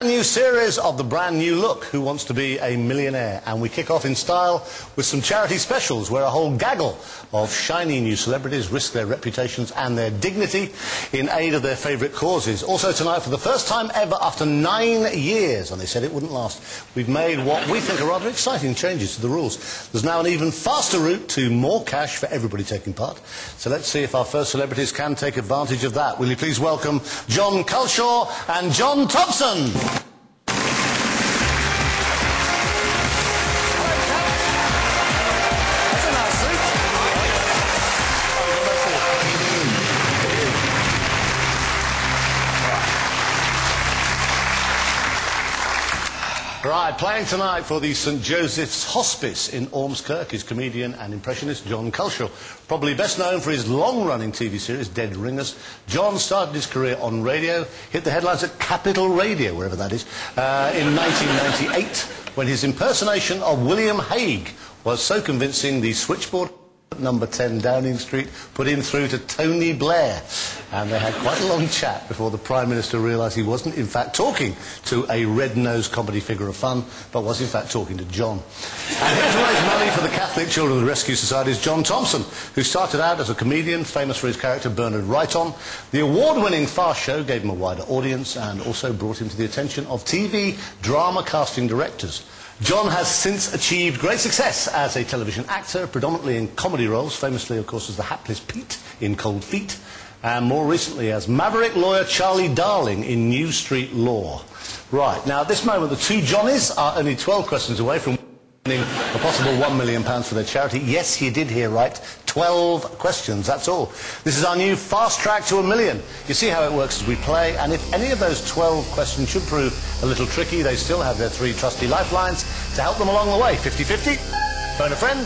New series of the brand new look, Who Wants to Be a Millionaire? And we kick off in style with some charity specials where a whole gaggle of shiny new celebrities risk their reputations and their dignity in aid of their favourite causes. Also tonight, for the first time ever after 9 years, and they said it wouldn't last, we've made what we think are rather exciting changes to the rules. There's now an even faster route to more cash for everybody taking part. So let's see if our first celebrities can take advantage of that. Will you please welcome John Culshaw and John Thompson. Right, playing tonight for the St Joseph's Hospice in Ormskirk is comedian and impressionist John Culshaw. Probably best known for his long-running TV series, Dead Ringers. John started his career on radio, hit the headlines at Capital Radio, wherever that is, in 1998, when his impersonation of William Hague was so convincing the switchboard at number 10 Downing Street put him through to Tony Blair, and they had quite a long chat before the Prime Minister realised he wasn't in fact talking to a red-nosed comedy figure of fun, but was in fact talking to John. And here to raise money for the Catholic Children's Rescue Society is John Thompson, who started out as a comedian famous for his character Bernard Wrighton. The award-winning Fast Show gave him a wider audience and also brought him to the attention of TV drama casting directors. John has since achieved great success as a television actor, predominantly in comedy roles, famously, of course, as the hapless Pete in Cold Feet, and more recently as maverick lawyer Charlie Darling in New Street Law. Right, now at this moment the two Johnnies are only 12 questions away from winning a possible £1 million for their charity. Yes, you did hear right, 12 questions, that's all. This is our new fast track to £1 million. You see how it works as we play, and if any of those 12 questions should prove a little tricky, they still have their 3 trusty lifelines to help them along the way. 50-50, phone a friend,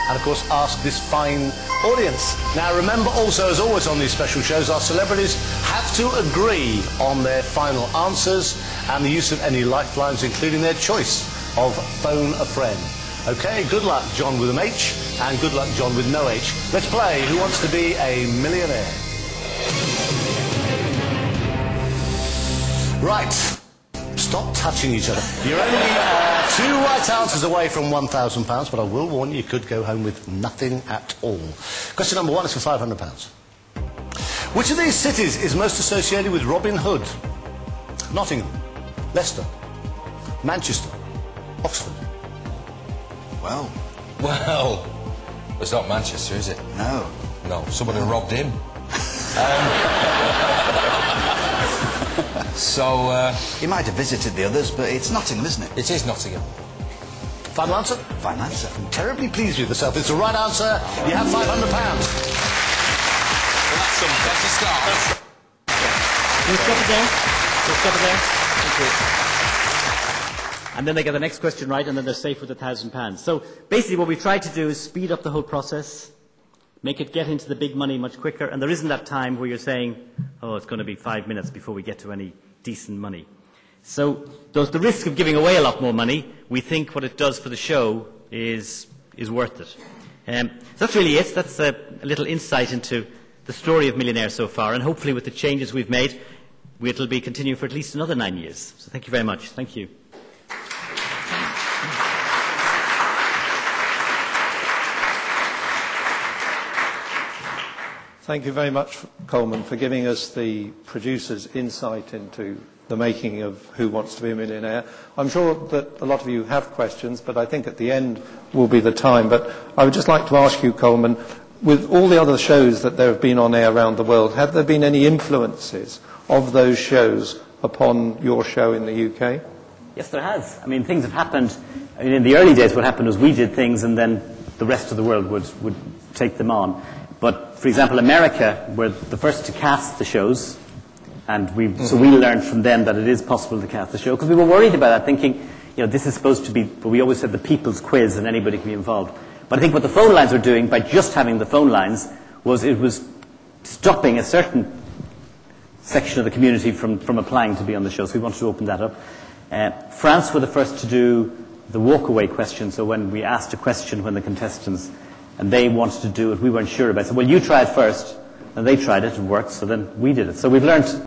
and of course ask this fine audience. Now remember also, as always on these special shows, our celebrities have to agree on their final answers and the use of any lifelines, including their choice of phone a friend. Okay, good luck John with an H, and good luck John with no H. Let's play Who Wants to Be a Millionaire? Right, stop touching each other. You're only 2 right answers away from £1,000, but I will warn you, you could go home with nothing at all. Question number 1 is for £500. Which of these cities is most associated with Robin Hood? Nottingham, Leicester, Manchester, Oxford. Well, it's not Manchester, is it? No. No, somebody robbed him. He might have visited the others, but it's Nottingham, isn't it? It is Nottingham. Final answer? Final answer. I'm terribly pleased with yourself. It's the right answer. You have £500. That's a start. Can you stop it there? Can you stop it there? Thank you. And then they get the next question right, and then they're safe with £1,000. So basically what we try to do is speed up the whole process, make it get into the big money much quicker, and there isn't that time where you're saying, oh, it's going to be 5 minutes before we get to any decent money. So the risk of giving away a lot more money, we think what it does for the show is worth it. So that's really it. That's a little insight into the story of Millionaire so far, and hopefully with the changes we've made, it'll be continuing for at least another 9 years. So thank you very much. Thank you. Thank you very much, Colman, for giving us the producer's insight into the making of Who Wants to Be a Millionaire. I'm sure that a lot of you have questions, but I think at the end will be the time. But I would just like to ask you, Colman, with all the other shows that there have been on air around the world, have there been any influences of those shows upon your show in the UK? Yes, there has. I mean, things have happened. I mean, in the early days what happened was we did things and then the rest of the world would take them on. But, for example, America were the first to cast the shows, and so we learned from them that it is possible to cast the show, because we were worried about that, thinking, you know, this is supposed to be, but we always said the people's quiz and anybody can be involved. But I think what the phone lines are doing by just having the phone lines was it was stopping a certain section of the community from applying to be on the show, so we wanted to open that up. France were the first to do the walk-away question, so when we asked a question when the contestants, and they wanted to do it, we weren't sure about it. So, well, you try it first, and they tried it, it worked, so then we did it. So we've learned